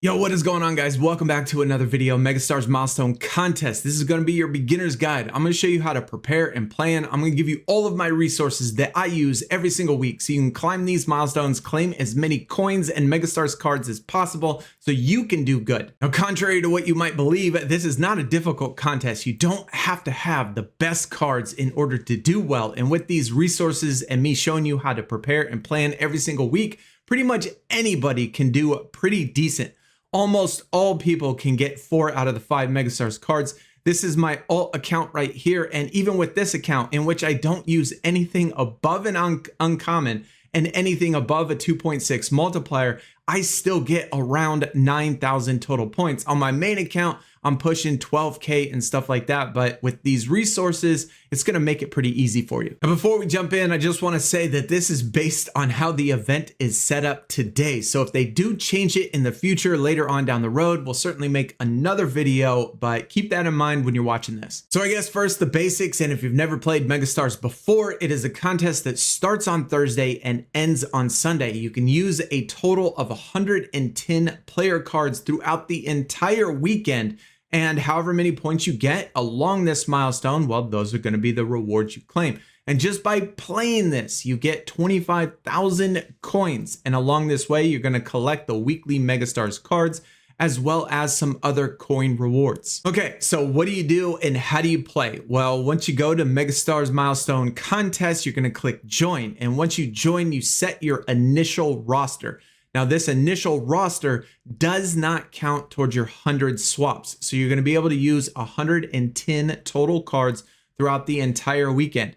Yo, what is going on, guys? Welcome back to another video, Megastars Milestone Contest. This is going to be your beginner's guide. I'm going to show you how to prepare and plan. I'm going to give you all of my resources that I use every single week so you can climb these milestones, claim as many coins and Megastars cards as possible so you can do good. Now, contrary to what you might believe, this is not a difficult contest. You don't have to have the best cards in order to do well. And with these resources and me showing you how to prepare and plan every single week, pretty much anybody can do pretty decent. Almost all people can get 4 out of the 5 Megastars cards. This is my alt account right here. And even with this account, in which I don't use anything above an uncommon and anything above a 2.6 multiplier, I still get around 9,000 total points. On my main account, I'm pushing 12K and stuff like that. But with these resources, it's going to make it pretty easy for you. And before we jump in, I just want to say that this is based on how the event is set up today. So if they do change it in the future, later on down the road, we'll certainly make another video, but keep that in mind when you're watching this. So I guess first the basics. And if you've never played Megastars before, it is a contest that starts on Thursday and ends on Sunday. You can use a total of 110 player cards throughout the entire weekend. And however many points you get along this milestone, well, those are going to be the rewards you claim. And just by playing this, you get 25,000 coins. And along this way, you're going to collect the weekly Megastars cards, as well as some other coin rewards. Okay, so what do you do and how do you play? Well, once you go to Megastars Milestone Contest, you're going to click join. And once you join, you set your initial roster. Now, this initial roster does not count towards your 100 swaps. So you're going to be able to use 110 total cards throughout the entire weekend.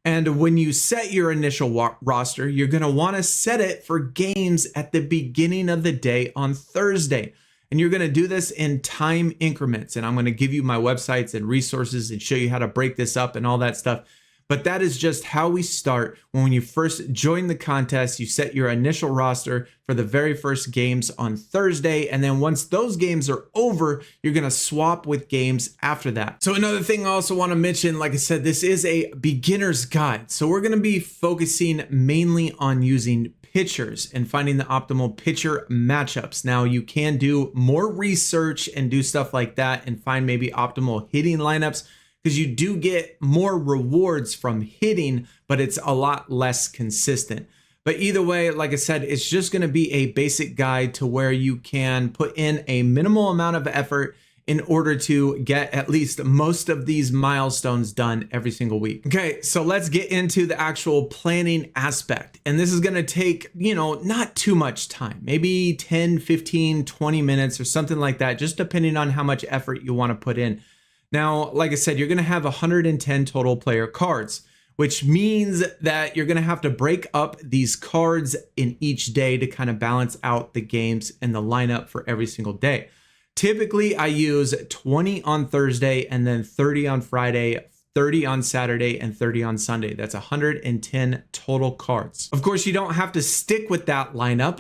And when you set your initial roster, you're going to want to set it for games at the beginning of the day on Thursday. And you're going to do this in time increments. And I'm going to give you my websites and resources and show you how to break this up and all that stuff. But that is just how we start. When you first join the contest, you set your initial roster for the very first games on Thursday. And then once those games are over, you're going to swap with games after that. So another thing I also want to mention, like I said, this is a beginner's guide. So we're going to be focusing mainly on using pitchers and finding the optimal pitcher matchups. Now, you can do more research and do stuff like that and find maybe optimal hitting lineups, because you do get more rewards from hitting, but it's a lot less consistent. But either way, like I said, it's just going to be a basic guide to where you can put in a minimal amount of effort in order to get at least most of these milestones done every single week. Okay, so let's get into the actual planning aspect. And this is going to take, not too much time, maybe 10, 15, 20 minutes or something like that, just depending on how much effort you want to put in. Now, like I said, you're going to have 110 total player cards, which means that you're going to have to break up these cards in each day to kind of balance out the games and the lineup for every single day. Typically, I use 20 on Thursday and then 30 on Friday, 30 on Saturday, and 30 on Sunday. That's 110 total cards. Of course, you don't have to stick with that lineup.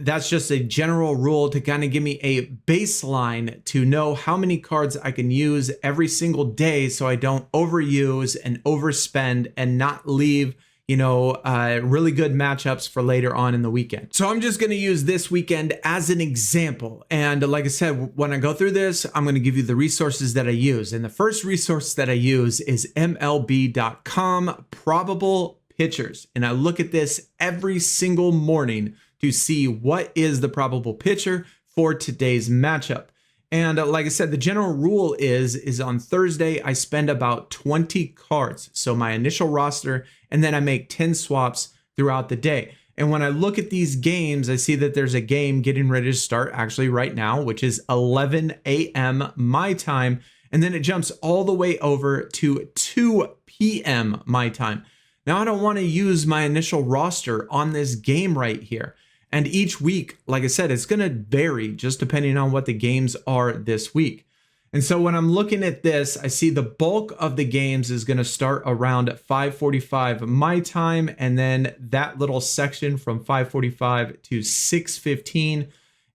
That's just a general rule to kind of give me a baseline to know how many cards I can use every single day so I don't overuse and overspend and not leave really good matchups for later on in the weekend. So I'm just going to use this weekend as an example. And like I said, when I go through this, I'm going to give you the resources that I use. And the first resource that I use is MLB.com probable pitchers. And I look at this every single morning to see what is the probable pitcher for today's matchup. And like I said, the general rule is on Thursday, I spend about 20 cards. So my initial roster, and then I make 10 swaps throughout the day. And when I look at these games, I see that there's a game getting ready to start actually right now, which is 11 a.m. my time. And then it jumps all the way over to 2 p.m. my time. Now, I don't want to use my initial roster on this game right here. And each week, like I said, it's going to vary just depending on what the games are this week. And so when I'm looking at this, I see the bulk of the games is going to start around 5:45 my time. And then that little section from 5:45 to 6:15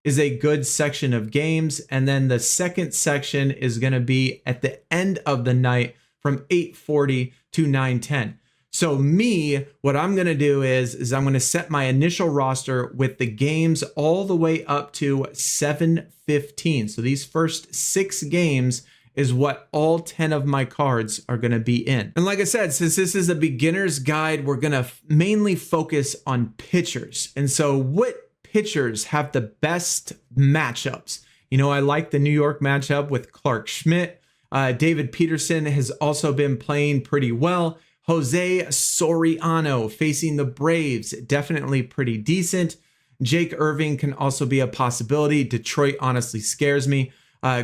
is a good section of games. And then the second section is going to be at the end of the night from 8:40 to 9:10. So what I'm going to do is I'm going to set my initial roster with the games all the way up to 715. So these first 6 games is what all 10 of my cards are going to be in. And like I said, since this is a beginner's guide, we're going to mainly focus on pitchers. And so what pitchers have the best matchups? You know, I like the New York matchup with Clark Schmidt. David Peterson has also been playing pretty well. Jose Soriano facing the Braves, definitely pretty decent. Jake Irving can also be a possibility. Detroit honestly scares me.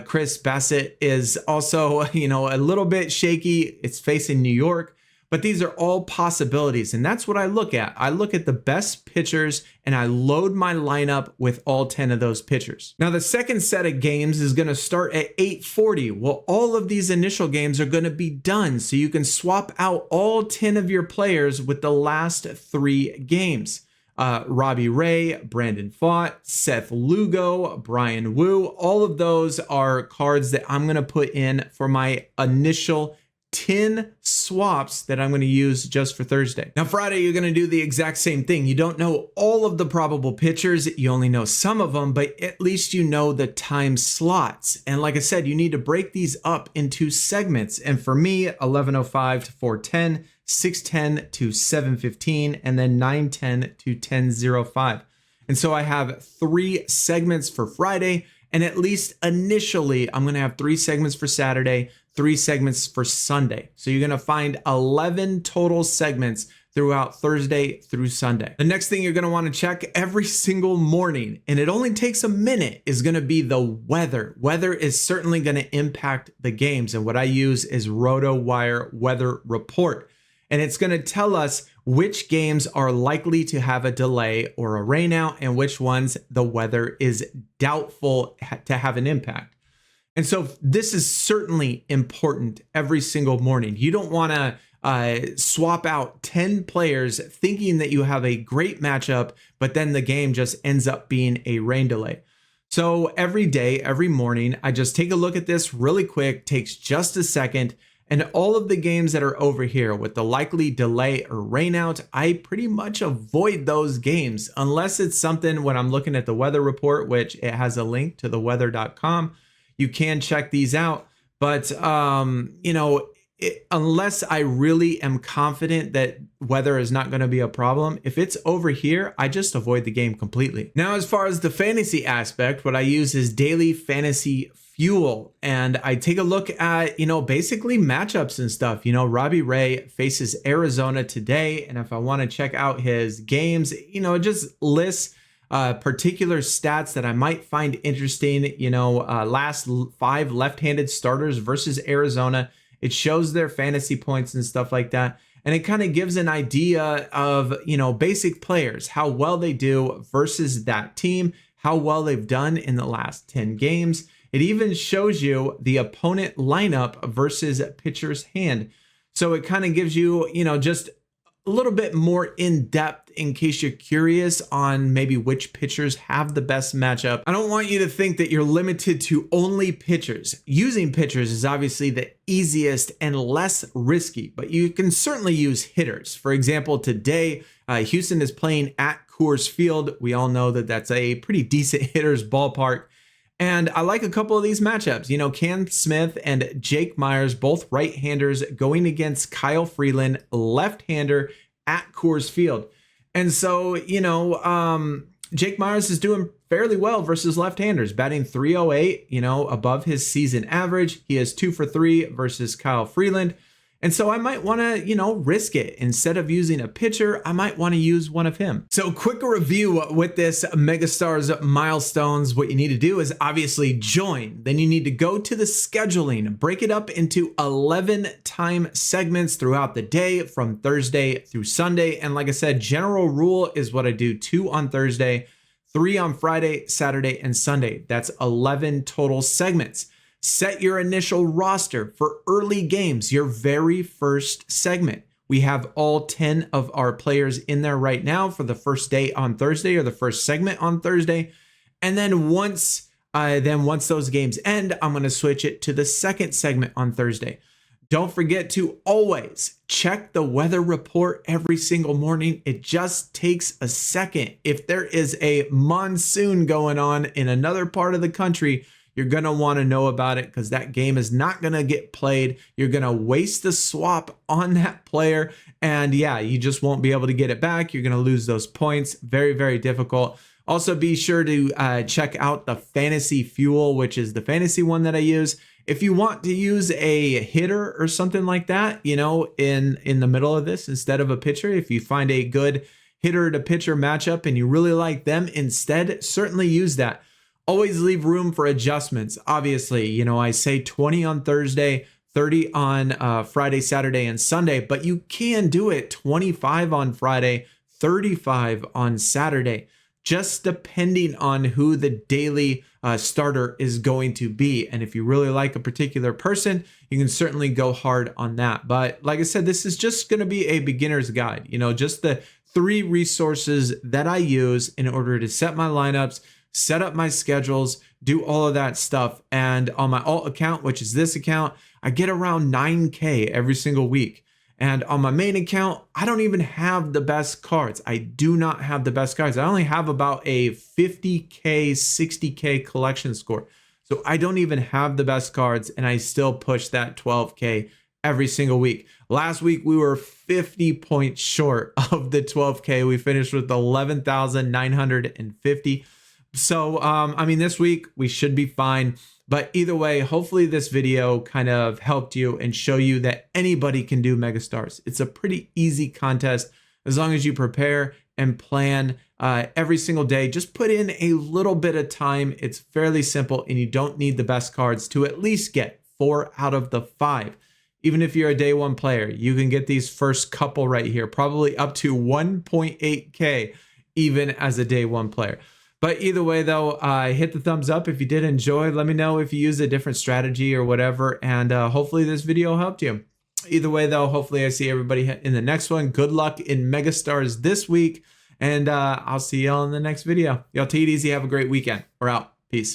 Chris Bassett is also, you know, a little bit shaky. It's facing New York, but these are all possibilities. And that's what I look at. I look at the best pitchers and I load my lineup with all 10 of those pitchers. Now, the second set of games is going to start at 8:40. Well, all of these initial games are going to be done. So you can swap out all 10 of your players with the last 3 games. Robbie Ray, Brandon Pfaadt, Seth Lugo, Brian Wu, all of those are cards that I'm going to put in for my initial 10 swaps that I'm going to use just for Thursday. Now, Friday, you're going to do the exact same thing. You don't know all of the probable pitchers. You only know some of them, but at least you know the time slots. And like I said, you need to break these up into segments. And for me, 11:05 to 4:10, 6:10 to 7:15, and then 9:10 to 10:05. And so I have 3 segments for Friday, and at least initially, I'm going to have 3 segments for Saturday, 3 segments for Sunday. So you're going to find 11 total segments throughout Thursday through Sunday. The next thing you're going to want to check every single morning, and it only takes a minute, is going to be the weather. Weather is certainly going to impact the games, and what I use is RotoWire Weather Report. And it's going to tell us which games are likely to have a delay or a rainout and which ones the weather is doubtful to have an impact. And so this is certainly important every single morning. You don't want to swap out 10 players thinking that you have a great matchup, but then the game just ends up being a rain delay. So every day, every morning, I just take a look at this really quick, takes just a second. And all of the games that are over here with the likely delay or rainout, I pretty much avoid those games unless it's something when I'm looking at the weather report, which it has a link to theweather.com. You can check these out. But, you know, unless I really am confident that weather is not going to be a problem, if it's over here, I just avoid the game completely. Now, as far as the fantasy aspect, what I use is Daily Fantasy Fuel, and I take a look at, you know, basically matchups and stuff. You know, Robbie Ray faces Arizona today, and if I want to check out his games, you know, it just lists particular stats that I might find interesting. You know, last 5 left-handed starters versus Arizona. It shows their fantasy points and stuff like that. And it kind of gives an idea of, you know, basic players, how well they do versus that team, how well they've done in the last 10 games. It even shows you the opponent lineup versus pitcher's hand. So it kind of gives you, you know, just a little bit more in depth in case you're curious on maybe which pitchers have the best matchup. I don't want you to think that you're limited to only pitchers. Using pitchers is obviously the easiest and less risky, but you can certainly use hitters. For example, today, Houston is playing at Coors Field. We all know that that's a pretty decent hitter's ballpark. And I like a couple of these matchups. You know, Cam Smith and Jake Myers, both right-handers, going against Kyle Freeland, left-hander at Coors Field. And so, you know, Jake Myers is doing fairly well versus left-handers, batting .308, you know, above his season average. He is 2 for 3 versus Kyle Freeland. And so I might want to, you know, risk it. Instead of using a pitcher, I might want to use one of him. So quick review with this Megastars milestones. What you need to do is obviously join. Then you need to go to the scheduling, break it up into 11 time segments throughout the day from Thursday through Sunday. And like I said, general rule is what I do: 2 on Thursday, 3 on Friday, Saturday, and Sunday. That's 11 total segments. Set your initial roster for early games, your very first segment. We have all 10 of our players in there right now for the first day on Thursday, or the first segment on Thursday. And then once those games end, I'm going to switch it to the second segment on Thursday. Don't forget to always check the weather report every single morning. It just takes a second. If there is a monsoon going on in another part of the country, you're going to want to know about it because that game is not going to get played. You're going to waste the swap on that player. And yeah, you just won't be able to get it back. You're going to lose those points. Very, very difficult. Also, be sure to check out the Fantasy Fuel, which is the fantasy one that I use. If you want to use a hitter or something like that, you know, in the middle of this instead of a pitcher, if you find a good hitter to pitcher matchup and you really like them instead, certainly use that. Always leave room for adjustments. Obviously, you know, I say 20 on Thursday, 30 on Friday, Saturday, and Sunday, but you can do it 25 on Friday, 35 on Saturday, just depending on who the daily starter is going to be. And if you really like a particular person, you can certainly go hard on that. But like I said, this is just going to be a beginner's guide, you know, just the 3 resources that I use in order to set my lineups, set up my schedules, do all of that stuff. And on my alt account, which is this account, I get around 9K every single week. And on my main account, I don't even have the best cards. I do not have the best cards. I only have about a 50K, 60K collection score. So I don't even have the best cards, and I still push that 12K every single week. Last week, we were 50 points short of the 12K. We finished with 11,950. So, I mean, this week we should be fine. But either way, hopefully this video kind of helped you and show you that anybody can do Megastars. It's a pretty easy contest as long as you prepare and plan every single day. Just put in a little bit of time. It's fairly simple, and you don't need the best cards to at least get 4 out of the 5. Even if you're a day 1 player, you can get these first couple right here, probably up to 1.8K even as a day 1 player. But either way, though, hit the thumbs up if you did enjoy. Let me know if you use a different strategy or whatever. And hopefully this video helped you. Either way, though, hopefully I see everybody in the next one. Good luck in Megastars this week. And I'll see y'all in the next video. Y'all take it easy. Have a great weekend. We're out. Peace.